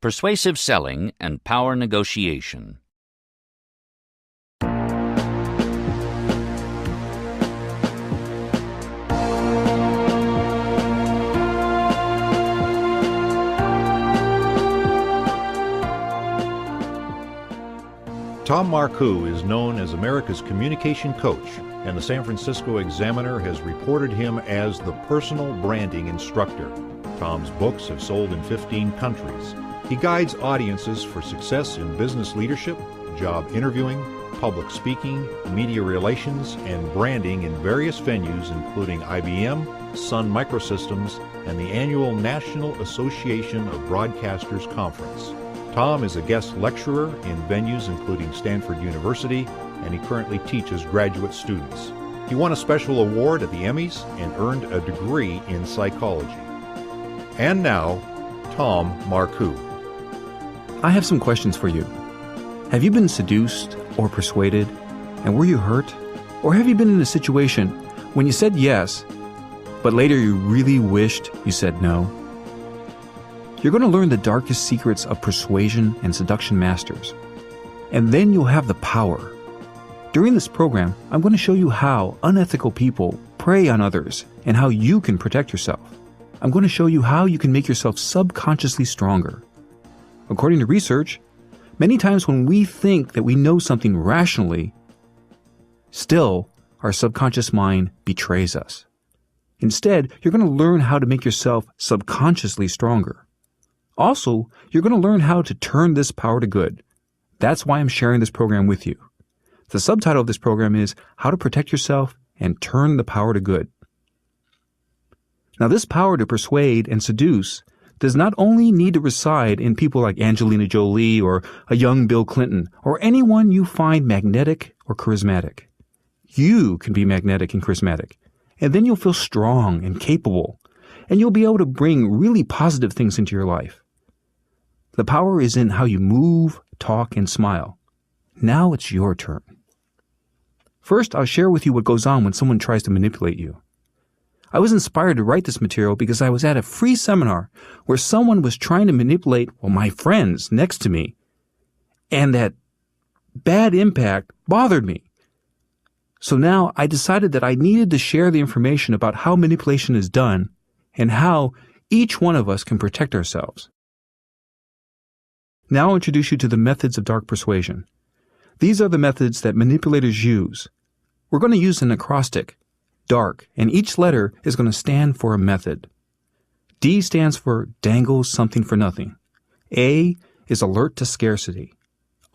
Persuasive Selling and Power Negotiation. Tom Marcoux is known as America's communication coach, and the San Francisco Examiner has reported him as the personal branding instructor. Tom's books have sold in 15 countries. He guides audiences for success in business leadership, job interviewing, public speaking, media relations, and branding in various venues including IBM, Sun Microsystems, and the annual National Association of Broadcasters Conference. Tom is a guest lecturer in venues including Stanford University, and he currently teaches graduate students. He won a special award at the Emmys and earned a degree in psychology. And now, Tom Marcoux. I have some questions for you. Have you been seduced or persuaded, and were you hurt? Or have you been in a situation when you said yes, but later you really wished you said no? You're going to learn the darkest secrets of persuasion and seduction masters, and then you'll have the power. During this program, I'm going to show you how unethical people prey on others and how you can protect yourself. I'm going to show you how you can make yourself subconsciously stronger. According to research, many times when we think that we know something rationally, still our subconscious mind betrays us. Instead, you're going to learn how to make yourself subconsciously stronger. Also, you're going to learn how to turn this power to good. That's why I'm sharing this program with you. The subtitle of this program is How to Protect Yourself and Turn the Power to Good. Now, this power to persuade and seduce does not only need to reside in people like Angelina Jolie or a young Bill Clinton or anyone you find magnetic or charismatic. You can be magnetic and charismatic, and then you'll feel strong and capable, and you'll be able to bring really positive things into your life. The power is in how you move, talk, and smile. Now it's your turn. First, I'll share with you what goes on when someone tries to manipulate you. I was inspired to write this material because I was at a free seminar where someone was trying to manipulate, my friends next to me, and that bad impact bothered me. So now I decided that I needed to share the information about how manipulation is done and how each one of us can protect ourselves. Now I'll introduce you to the methods of dark persuasion. These are the methods that manipulators use. We're going to use an acrostic, dark, and each letter is going to stand for a method. D stands for dangle something for nothing. A is alert to scarcity.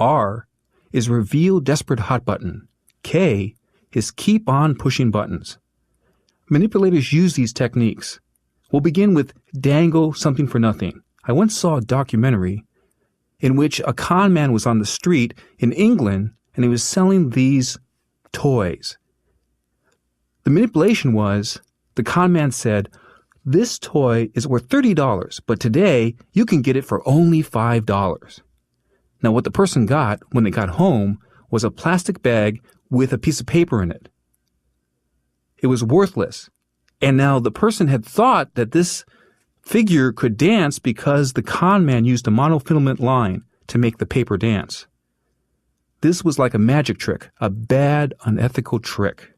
R is reveal desperate hot button. K is keep on pushing buttons. Manipulators use these techniques. We'll begin with dangle something for nothing. I once saw a documentary in which a con man was on the street in England and he was selling these toys. The manipulation was, the con man said, this toy is worth $30, but today you can get it for only $5. Now what the person got when they got home was a plastic bag with a piece of paper in it. It was worthless. And now the person had thought that this figure could dance because the con man used a monofilament line to make the paper dance. This was like a magic trick, a bad, unethical trick.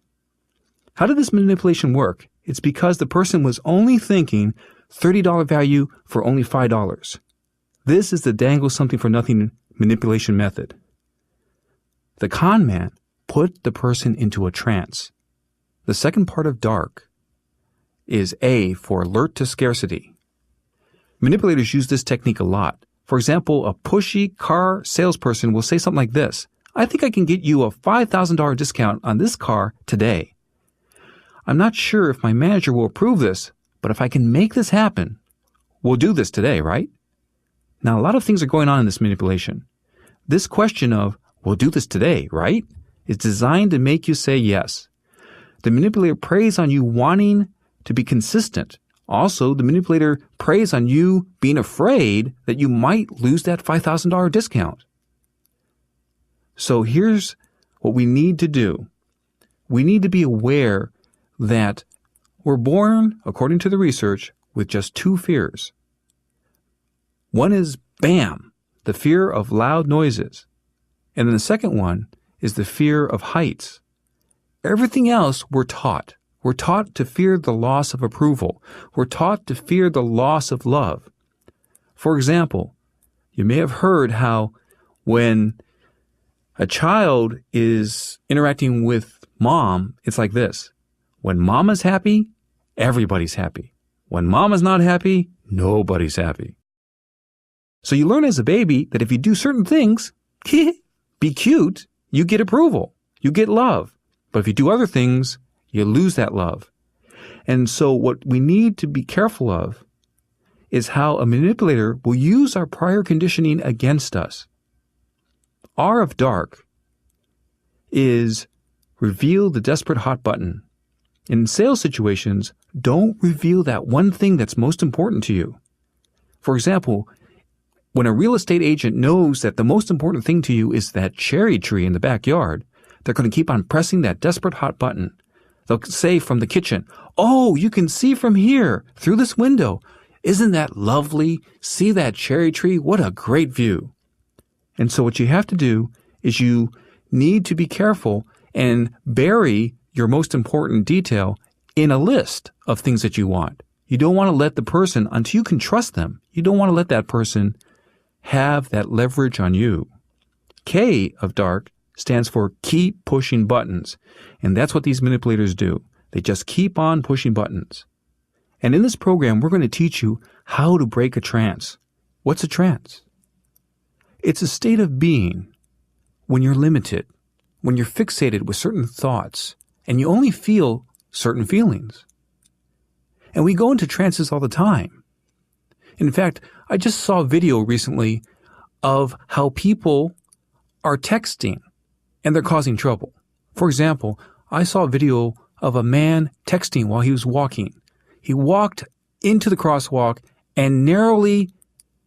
How did this manipulation work? It's because the person was only thinking $30 value for only $5. This is the dangle something for nothing manipulation method. The con man put the person into a trance. The second part of dark is A for alert to scarcity. Manipulators use this technique a lot. For example, a pushy car salesperson will say something like this: I think I can get you a $5,000 discount on this car today. I'm not sure if my manager will approve this, but if I can make this happen, we'll do this today, right? Now, a lot of things are going on in this manipulation. This question of, we'll do this today, right, is designed to make you say yes. The manipulator preys on you wanting to be consistent. Also, the manipulator preys on you being afraid that you might lose that $5,000 discount. So here's what we need to do. We need to be aware that we're born, according to the research, with just two fears. One is bam, the fear of loud noises. And then the second one is the fear of heights. Everything else we're taught. We're taught to fear the loss of approval. We're taught to fear the loss of love. For example, you may have heard how when a child is interacting with mom, it's like this. When mama's happy, everybody's happy. When mama's not happy, nobody's happy. So you learn as a baby that if you do certain things, be cute, you get approval, you get love. But if you do other things, you lose that love. And so what we need to be careful of is how a manipulator will use our prior conditioning against us. R of dark is reveal the desperate hot button. In sales situations, don't reveal that one thing that's most important to you. For example, when a real estate agent knows that the most important thing to you is that cherry tree in the backyard, they're going to keep on pressing that desperate hot button. They'll say from the kitchen, "Oh, you can see from here, through this window. Isn't that lovely? See that cherry tree? What a great view." And so what you have to do is you need to be careful and bury your most important detail in a list of things that you want. You don't want to let the person, until you can trust them, you don't want to let that person have that leverage on you. K of dark stands for keep pushing buttons. And that's what these manipulators do. They just keep on pushing buttons. And in this program, we're going to teach you how to break a trance. What's a trance? It's a state of being when you're limited, when you're fixated with certain thoughts, and you only feel certain feelings. And we go into trances all the time. In fact, I just saw a video recently of how people are texting and they're causing trouble. For example, I saw a video of a man texting while he was walking. He walked into the crosswalk and narrowly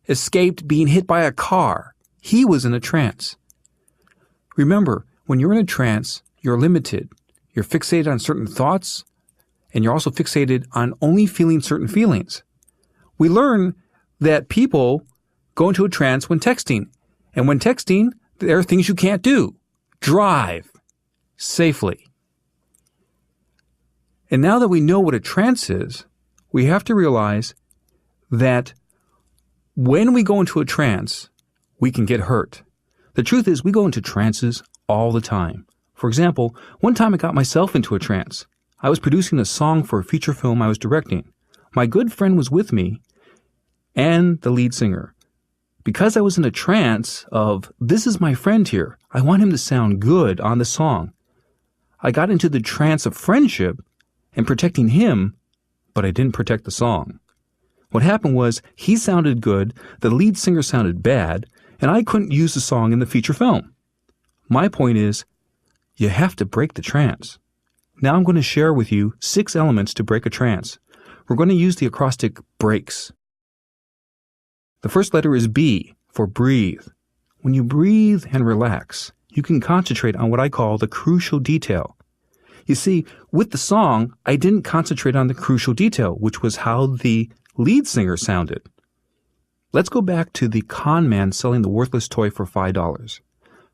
escaped being hit by a car. He was in a trance. Remember, when you're in a trance, you're limited. You're fixated on certain thoughts, and you're also fixated on only feeling certain feelings. We learn that people go into a trance when texting. And when texting, there are things you can't do. Drive safely. And now that we know what a trance is, we have to realize that when we go into a trance, we can get hurt. The truth is, we go into trances all the time. For example, one time I got myself into a trance. I was producing a song for a feature film I was directing. My good friend was with me and the lead singer. Because I was in a trance of, this is my friend here, I want him to sound good on the song. I got into the trance of friendship and protecting him, but I didn't protect the song. What happened was, he sounded good, the lead singer sounded bad, and I couldn't use the song in the feature film. My point is, you have to break the trance. Now I'm going to share with you 6 elements to break a trance. We're going to use the acrostic breaks. The first letter is B for breathe. When you breathe and relax, you can concentrate on what I call the crucial detail. You see, with the song, I didn't concentrate on the crucial detail, which was how the lead singer sounded. Let's go back to the con man selling the worthless toy for $5.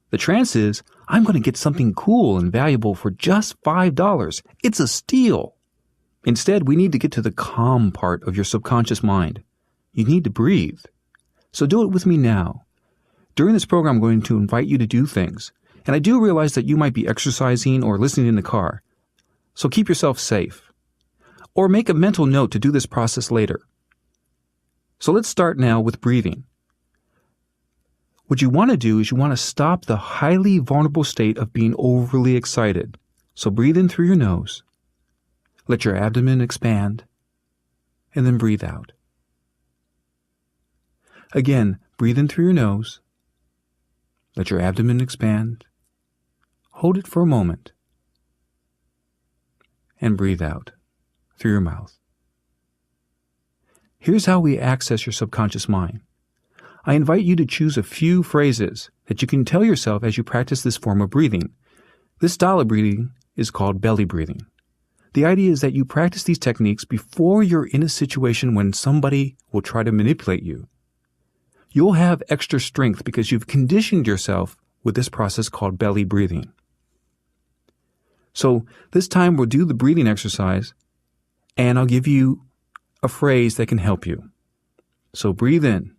The trance is, I'm going to get something cool and valuable for just $5. It's a steal. Instead, we need to get to the calm part of your subconscious mind. You need to breathe. So do it with me now. During this program, I'm going to invite you to do things. And I do realize that you might be exercising or listening in the car. So keep yourself safe. Or make a mental note to do this process later. So let's start now with breathing. What you want to do is you want to stop the highly vulnerable state of being overly excited. So breathe in through your nose. Let your abdomen expand. And then breathe out. Again, breathe in through your nose. Let your abdomen expand. Hold it for a moment. And breathe out through your mouth. Here's how we access your subconscious mind. I invite you to choose a few phrases that you can tell yourself as you practice this form of breathing. This style of breathing is called belly breathing. The idea is that you practice these techniques before you're in a situation when somebody will try to manipulate you. you'll have extra strength because you've conditioned yourself with this process called belly breathing. So this time we'll do the breathing exercise, and I'll give you a phrase that can help you. So breathe in.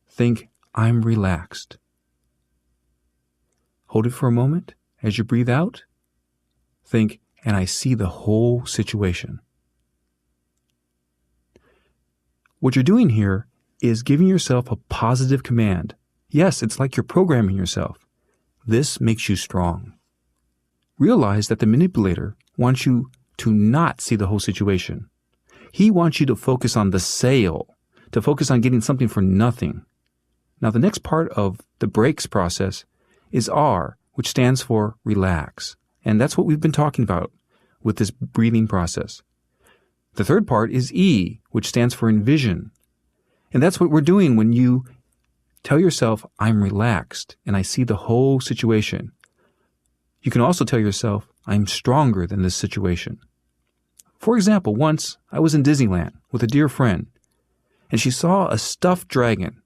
Think, I'm relaxed. Hold it for a moment. As you breathe out, think, and I see the whole situation. What you're doing here is giving yourself a positive command. Yes, it's like you're programming yourself. This makes you strong. Realize that the manipulator wants you to not see the whole situation. He wants you to focus on the sale, to focus on getting something for nothing. Now, the next part of the breaks process is R, which stands for relax. And that's what we've been talking about with this breathing process. The third part is E, which stands for envision. And that's what we're doing when you tell yourself, I'm relaxed and I see the whole situation. You can also tell yourself, I'm stronger than this situation. For example, once I was in Disneyland with a dear friend, and she saw a stuffed dragon.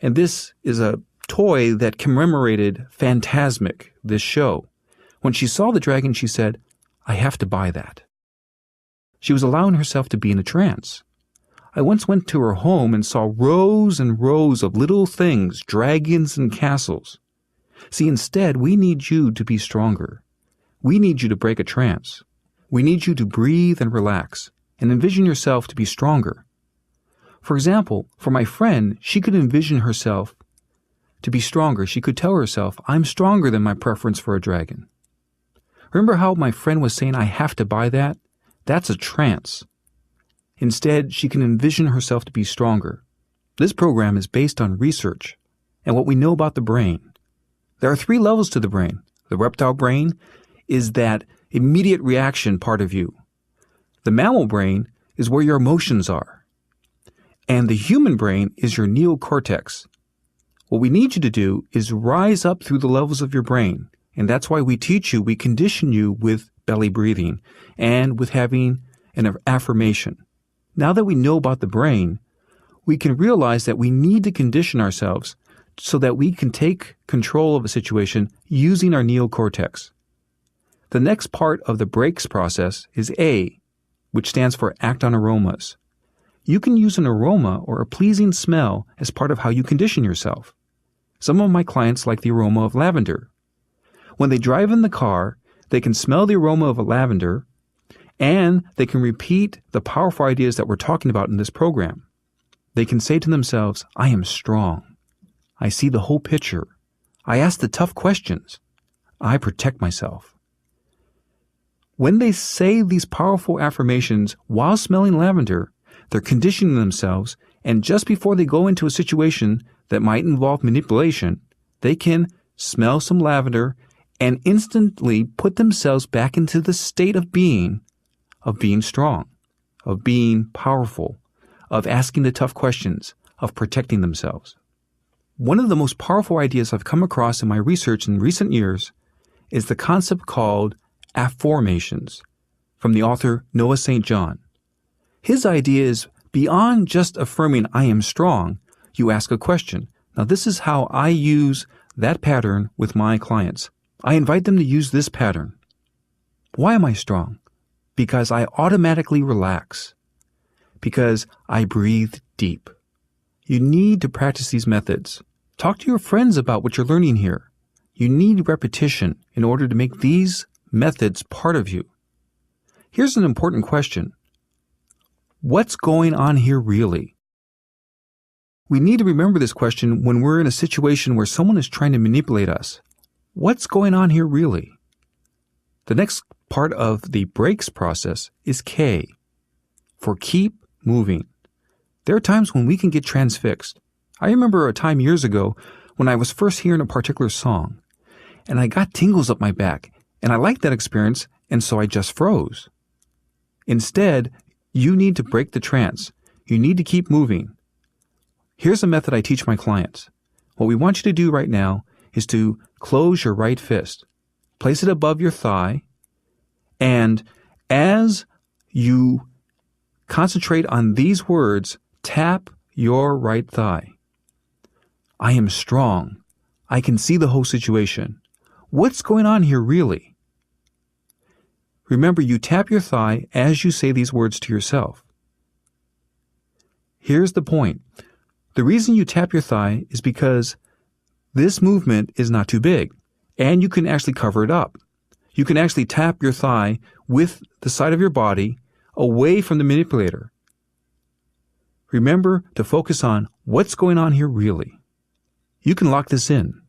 And this is a toy that commemorated Fantasmic, this show. When she saw the dragon, she said, I have to buy that. She was allowing herself to be in a trance. I once went to her home and saw rows and rows of little things, dragons and castles. See, instead, we need you to be stronger. We need you to break a trance. We need you to breathe and relax and envision yourself to be stronger. For example, for my friend, she could envision herself to be stronger. She could tell herself, I'm stronger than my preference for a dragon. Remember how my friend was saying, I have to buy that? That's a trance. Instead, she can envision herself to be stronger. This program is based on research and what we know about the brain. There are 3 levels to the brain. The reptile brain is that immediate reaction part of you. The mammal brain is where your emotions are. And the human brain is your neocortex. What we need you to do is rise up through the levels of your brain. And that's why we condition you with belly breathing and with having an affirmation. Now that we know about the brain, we can realize that we need to condition ourselves so that we can take control of a situation using our neocortex. The next part of the breaks process is A, which stands for act on aromas. You can use an aroma or a pleasing smell as part of how you condition yourself. Some of my clients like the aroma of lavender. When they drive in the car, they can smell the aroma of a lavender, and they can repeat the powerful ideas that we're talking about in this program. They can say to themselves, I am strong. I see the whole picture. I ask the tough questions. I protect myself. When they say these powerful affirmations while smelling lavender, they're conditioning themselves, and just before they go into a situation that might involve manipulation, they can smell some lavender and instantly put themselves back into the state of being strong, of being powerful, of asking the tough questions, of protecting themselves. One of the most powerful ideas I've come across in my research in recent years is the concept called afformations, from the author Noah St. John. His idea is beyond just affirming I am strong, you ask a question. Now this is how I use that pattern with my clients. I invite them to use this pattern. Why am I strong? Because I automatically relax. Because I breathe deep. You need to practice these methods. Talk to your friends about what you're learning here. You need repetition in order to make these methods part of you. Here's an important question. What's going on here really? We need to remember this question when we're in a situation where someone is trying to manipulate us. What's going on here really? The next part of the breaks process is K, for keep moving. There are times when we can get transfixed. I remember a time years ago when I was first hearing a particular song, and I got tingles up my back, and I liked that experience, and so I just froze. Instead, you need to break the trance. You need to keep moving. Here's a method I teach my clients. What we want you to do right now is to close your right fist. Place it above your thigh, and as you concentrate on these words, tap your right thigh. I am strong. I can see the whole situation. What's going on here really? Remember, you tap your thigh as you say these words to yourself. Here's the point. The reason you tap your thigh is because this movement is not too big, and you can actually cover it up. You can actually tap your thigh with the side of your body away from the manipulator. Remember to focus on what's going on here really. You can lock this in.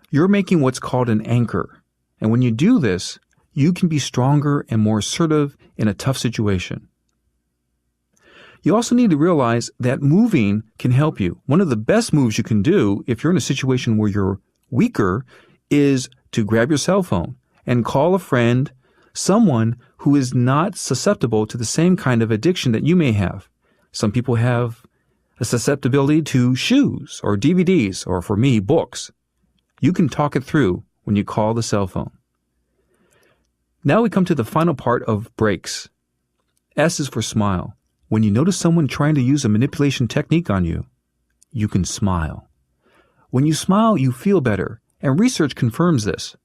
You're making what's called an anchor, and when you do this, you can be stronger and more assertive in a tough situation. You also need to realize that moving can help you. One of the best moves you can do if you're in a situation where you're weaker is to grab your cell phone and call a friend, someone who is not susceptible to the same kind of addiction that you may have. Some people have a susceptibility to shoes or DVDs, or for me, books. You can talk it through when you call the cell phone. Now we come to the final part of breaks. S is for smile. When you notice someone trying to use a manipulation technique on you, you can smile. When you smile, you feel better, and research confirms this.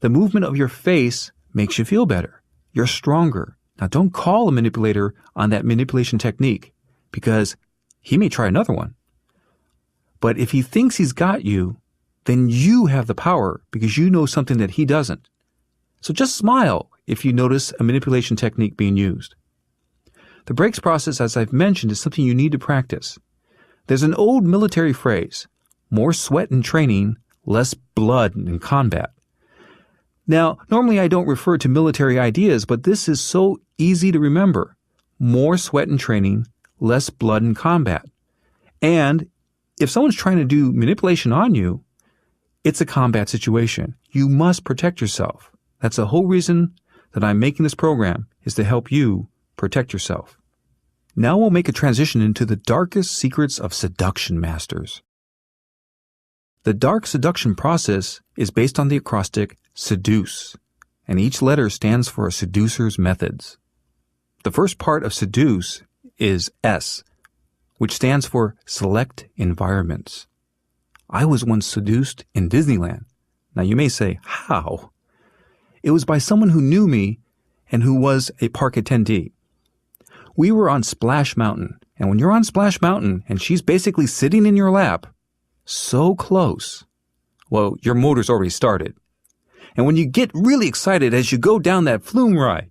The movement of your face makes you feel better. You're stronger. Now don't call a manipulator on that manipulation technique, because he may try another one. But if he thinks he's got you, then you have the power because you know something that he doesn't. So just smile if you notice a manipulation technique being used. The breaks process, as I've mentioned, is something you need to practice. There's an old military phrase, more sweat in training, less blood in combat. Now, normally I don't refer to military ideas, but this is so easy to remember. More sweat in training, less blood in combat. And if someone's trying to do manipulation on you, it's a combat situation. You must protect yourself. That's the whole reason that I'm making this program, is to help you protect yourself. Now we'll make a transition into the darkest secrets of seduction masters. The dark seduction process is based on the acrostic seduce, and each letter stands for a seducer's methods. The first part of seduce is S, which stands for select environments. I was once seduced in Disneyland. Now you may say, how? It was by someone who knew me and who was a park attendee. We were on Splash Mountain, and when you're on Splash Mountain and she's basically sitting in your lap, so close, well, your motor's already started. And when you get really excited as you go down that flume ride,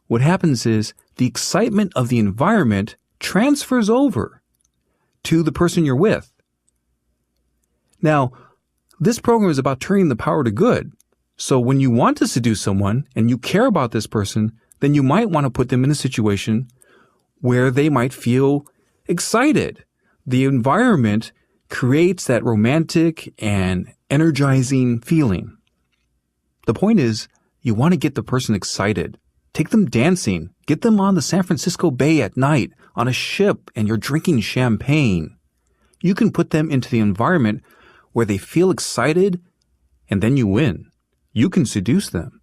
what happens is the excitement of the environment transfers over to the person you're with. Now, this program is about turning the power to good. So when you want to seduce someone and you care about this person, then you might want to put them in a situation where they might feel excited. The environment creates that romantic and energizing feeling. The point is, you want to get the person excited. Take them dancing. Get them on the San Francisco Bay at night on a ship and you're drinking champagne. You can put them into the environment where they feel excited, and then you win. You can seduce them.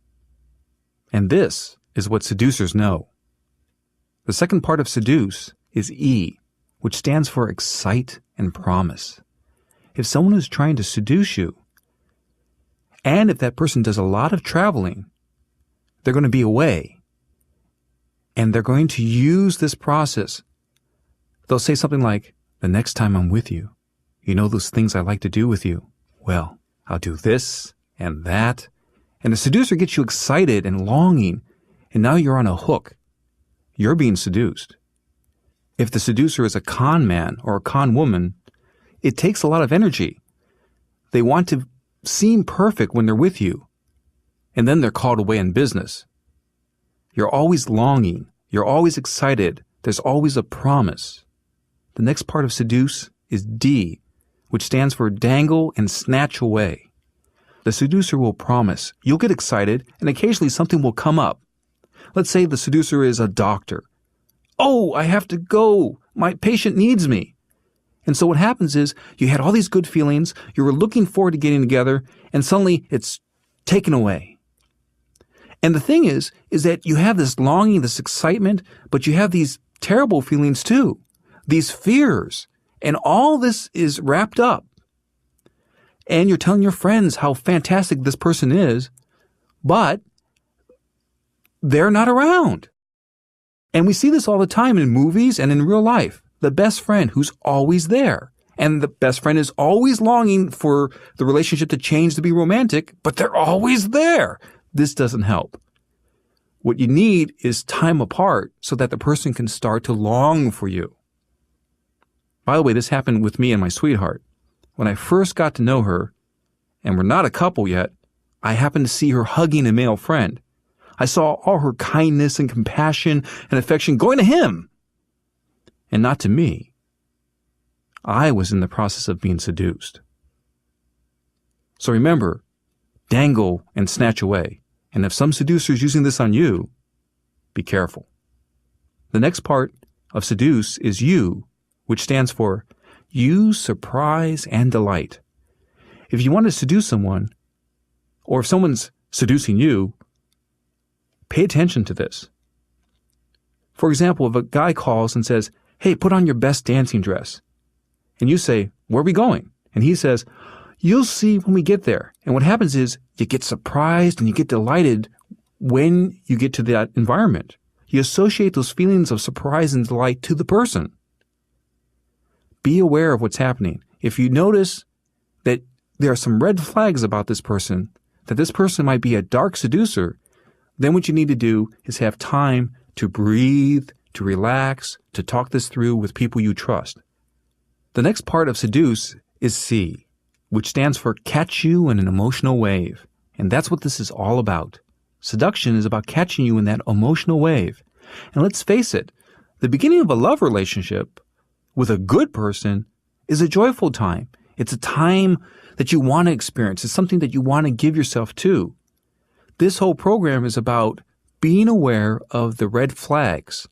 And this is what seducers know. The second part of seduce is E, which stands for excite and promise. If someone is trying to seduce you, and if that person does a lot of traveling, they're going to be away. And they're going to use this process. They'll say something like, the next time I'm with you, you know those things I like to do with you? Well, I'll do this and that. And the seducer gets you excited and longing, and now you're on a hook. You're being seduced. If the seducer is a con man or a con woman, it takes a lot of energy. They want to seem perfect when they're with you, and then they're called away in business. You're always longing. You're always excited. There's always a promise. The next part of seduce is D, which stands for dangle and snatch away. The seducer will promise. You'll get excited, and occasionally something will come up. Let's say the seducer is a doctor. Oh, I have to go. My patient needs me. And so what happens is you had all these good feelings, you were looking forward to getting together, and suddenly it's taken away. And the thing is that you have this longing, this excitement, but you have these terrible feelings too, these fears. And all this is wrapped up. And you're telling your friends how fantastic this person is, but they're not around. And we see this all the time in movies and in real life. The best friend who's always there. And the best friend is always longing for the relationship to change to be romantic, but they're always there. This doesn't help. What you need is time apart so that the person can start to long for you. By the way, this happened with me and my sweetheart. When I first got to know her, and we're not a couple yet, I happened to see her hugging a male friend. I saw all her kindness and compassion and affection going to him and not to me. I was in the process of being seduced. So remember, dangle and snatch away. And if some seducer is using this on you, be careful. The next part of seduce is you, which stands for use, surprise, and delight. If you want to seduce someone, or if someone's seducing you, pay attention to this. For example, if a guy calls and says, "Hey, put on your best dancing dress," and you say, "Where are we going?" And he says, "You'll see when we get there." And what happens is you get surprised and you get delighted when you get to that environment. You associate those feelings of surprise and delight to the person. Be aware of what's happening. If you notice that there are some red flags about this person, that this person might be a dark seducer, then what you need to do is have time to breathe, to relax, to talk this through with people you trust. The next part of seduce is C, which stands for catch you in an emotional wave. And that's what this is all about. Seduction is about catching you in that emotional wave. And let's face it, the beginning of a love relationship with a good person is a joyful time. It's a time that you want to experience. It's something that you want to give yourself to. This whole program is about being aware of the red flags.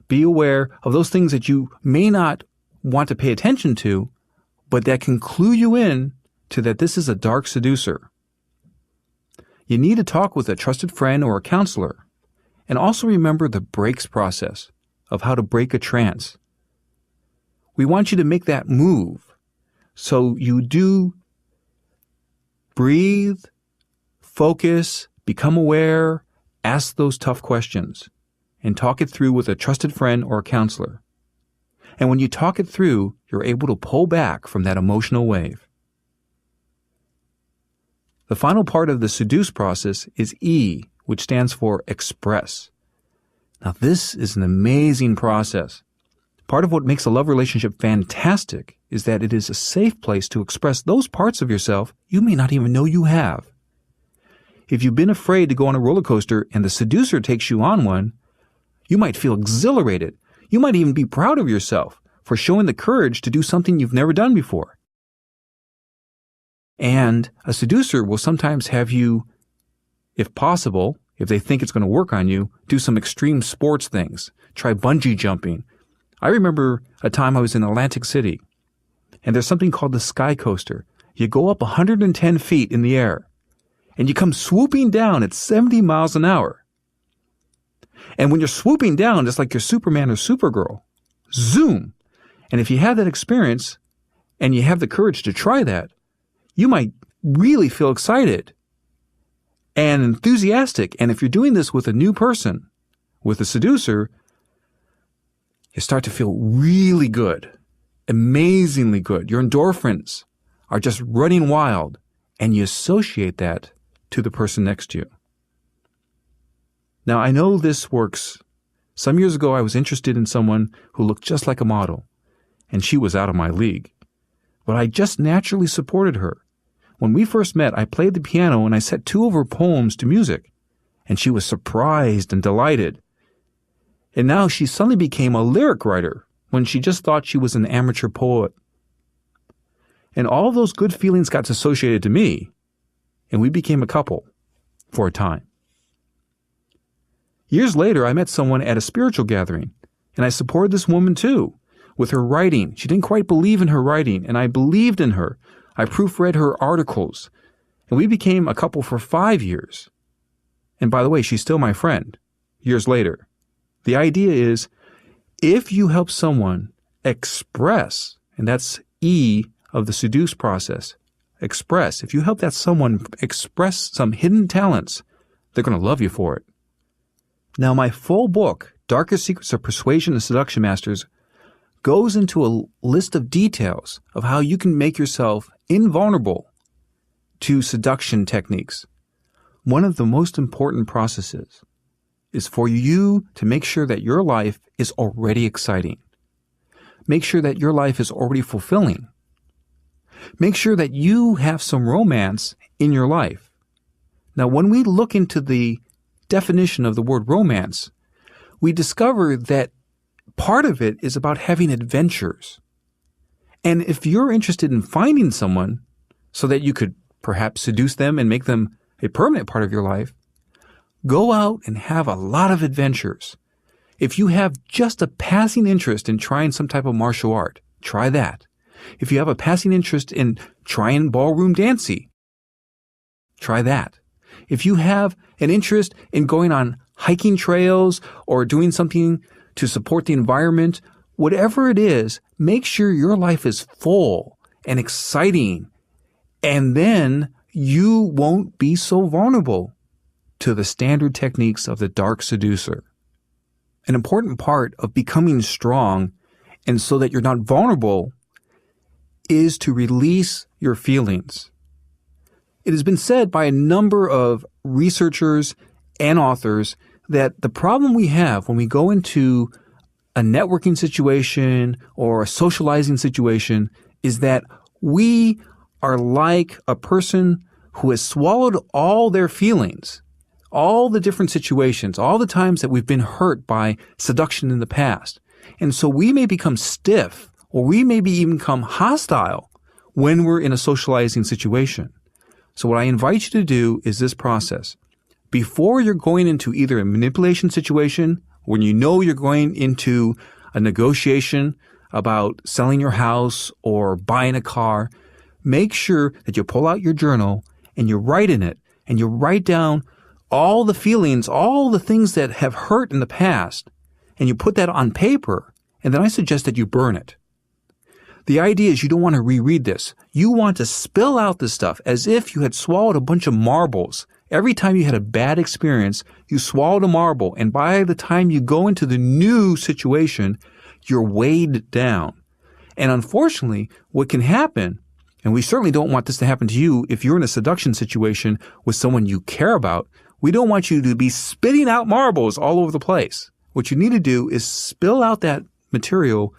Be aware of those things that you may not want to pay attention to, but that can clue you in to that this is a dark seducer. You need to talk with a trusted friend or a counselor. And also remember the breaks process of how to break a trance. We want you to make that move. So you do breathe, focus, become aware, ask those tough questions, and talk it through with a trusted friend or a counselor. And when you talk it through, you're able to pull back from that emotional wave. The final part of the seduce process is E, which stands for express. Now, this is an amazing process. Part of what makes a love relationship fantastic is that it is a safe place to express those parts of yourself you may not even know you have. If you've been afraid to go on a roller coaster and the seducer takes you on one, you might feel exhilarated. You might even be proud of yourself for showing the courage to do something you've never done before. And a seducer will sometimes have you, if possible, if they think it's going to work on you, do some extreme sports things. Try bungee jumping. I remember a time I was in Atlantic City, and there's something called the sky coaster. You go up 110 feet in the air, and you come swooping down at 70 miles an hour. And when you're swooping down, it's like you're Superman or Supergirl. Zoom! And if you have that experience, and you have the courage to try that, you might really feel excited and enthusiastic. And if you're doing this with a new person, with a seducer, you start to feel really good, amazingly good. Your endorphins are just running wild, and you associate that to the person next to you. Now, I know this works. Some years ago, I was interested in someone who looked just like a model, and she was out of my league. But I just naturally supported her. When we first met, I played the piano and I set 2 of her poems to music, and she was surprised and delighted. And now she suddenly became a lyric writer when she just thought she was an amateur poet. And all those good feelings got associated to me, and we became a couple for a time. Years later, I met someone at a spiritual gathering, and I supported this woman too, with her writing. She didn't quite believe in her writing, and I believed in her. I proofread her articles, and we became a couple for 5 years. And by the way, she's still my friend, years later. The idea is, if you help someone express and that's E of the seduce process. Express. If you help that someone express some hidden talents, they're going to love you for it. Now, my full book, Darkest Secrets of Persuasion and Seduction Masters, goes into a list of details of how you can make yourself invulnerable to seduction techniques. One of the most important processes is for you to make sure that your life is already exciting. Make sure that your life is already fulfilling. Make sure that you have some romance in your life. Now, when we look into the definition of the word romance, we discover that part of it is about having adventures. And if you're interested in finding someone so that you could perhaps seduce them and make them a permanent part of your life, go out and have a lot of adventures. If you have just a passing interest in trying some type of martial art, try that. If you have a passing interest in trying ballroom dancing, try that. If you have an interest in going on hiking trails or doing something to support the environment, whatever it is, make sure your life is full and exciting, and then you won't be so vulnerable to the standard techniques of the dark seducer. An important part of becoming strong and so that you're not vulnerable is to release your feelings. It has been said by a number of researchers and authors that the problem we have when we go into a networking situation or a socializing situation is that we are like a person who has swallowed all their feelings, all the different situations, all the times that we've been hurt by seduction in the past. And so we may become stiff, or we maybe even become hostile when we're in a socializing situation. So what I invite you to do is this process. Before you're going into either a manipulation situation, when you know you're going into a negotiation about selling your house or buying a car, make sure that you pull out your journal and you write in it, and you write down all the feelings, all the things that have hurt in the past, and you put that on paper, and then I suggest that you burn it. The idea is you don't want to reread this. You want to spill out this stuff as if you had swallowed a bunch of marbles. Every time you had a bad experience, you swallowed a marble, and by the time you go into the new situation, you're weighed down. And unfortunately, what can happen, and we certainly don't want this to happen to you if you're in a seduction situation with someone you care about, we don't want you to be spitting out marbles all over the place. What you need to do is spill out that material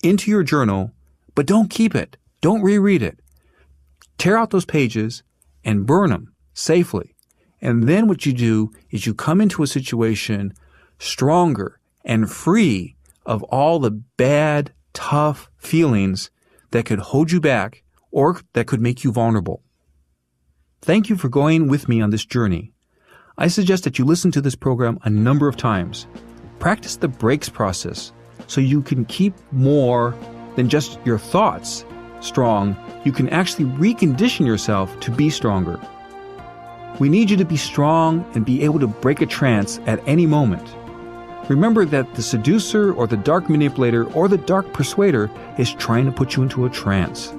into your journal, but don't keep it. Don't reread it. Tear out those pages and burn them safely. And then what you do is you come into a situation stronger and free of all the bad, tough feelings that could hold you back or that could make you vulnerable. Thank you for going with me on this journey. I suggest that you listen to this program a number of times. Practice the breaks process so you can keep more than just your thoughts strong. You can actually recondition yourself to be stronger. We need you to be strong and be able to break a trance at any moment. Remember that the seducer or the dark manipulator or the dark persuader is trying to put you into a trance.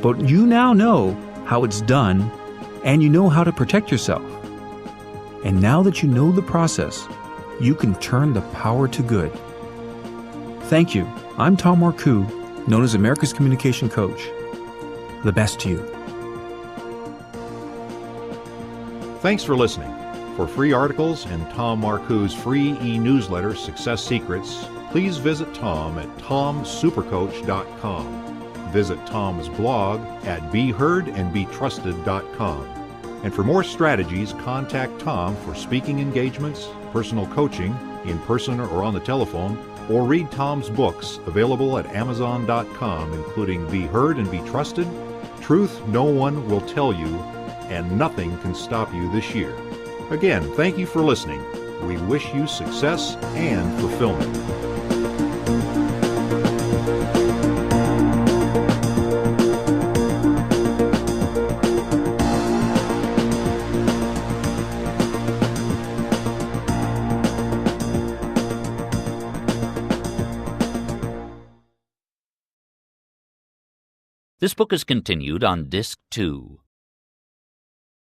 But you now know how it's done, and you know how to protect yourself. And now that you know the process, you can turn the power to good. Thank you. I'm Tom Marcoux, known as America's Communication Coach. The best to you. Thanks for listening. For free articles and Tom Marcoux's free e-newsletter, Success Secrets, please visit Tom at tomsupercoach.com. Visit Tom's blog at beheardandbetrusted.com. And for more strategies, contact Tom for speaking engagements, personal coaching, in person or on the telephone, or read Tom's books available at Amazon.com, including Be Heard and Be Trusted, Truth No One Will Tell You, and Nothing Can Stop You This Year. Again, thank you for listening. We wish you success and fulfillment. This book is continued on Disc 2.